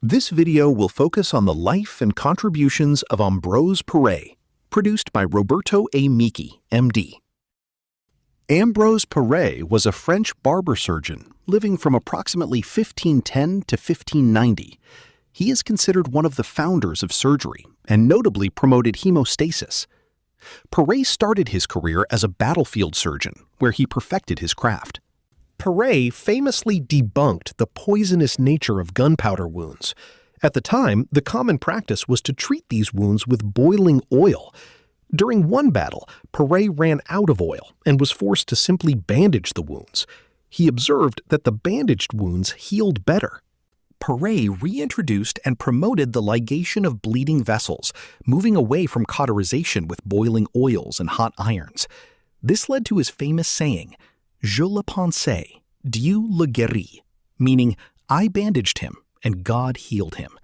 This video will focus on the life and contributions of Ambrose Pare, produced by Roberto A. Miki, MD. Ambrose Pare was a French barber surgeon living from approximately 1510 to 1590. He is considered one of the founders of surgery and notably promoted hemostasis. Pare started his career as a battlefield surgeon, where he perfected his craft. Pare famously debunked the poisonous nature of gunpowder wounds. At the time, the common practice was to treat these wounds with boiling oil. During one battle, Pare ran out of oil and was forced to simply bandage the wounds. He observed that the bandaged wounds healed better. Pare reintroduced and promoted the ligation of bleeding vessels, moving away from cauterization with boiling oils and hot irons. This led to his famous saying, "Je le pensais, Dieu le guérit," meaning, I bandaged him and God healed him.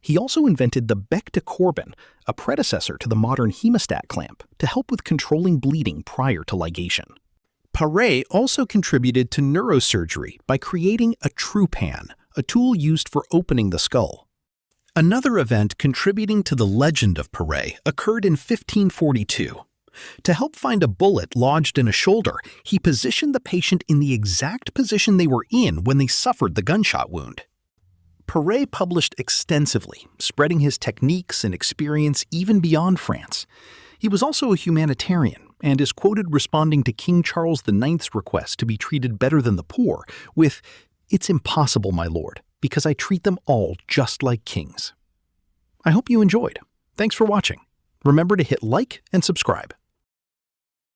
He also invented the bec de corbin, a predecessor to the modern hemostat clamp, to help with controlling bleeding prior to ligation. Pare also contributed to neurosurgery by creating a trupan, a tool used for opening the skull. Another event contributing to the legend of Pare occurred in 1542. To help find a bullet lodged in a shoulder, he positioned the patient in the exact position they were in when they suffered the gunshot wound. Pare published extensively, spreading his techniques and experience even beyond France. He was also a humanitarian and is quoted responding to King Charles IX's request to be treated better than the poor with, "It's impossible, my lord, because I treat them all just like kings." I hope you enjoyed. Thanks for watching. Remember to hit like and subscribe.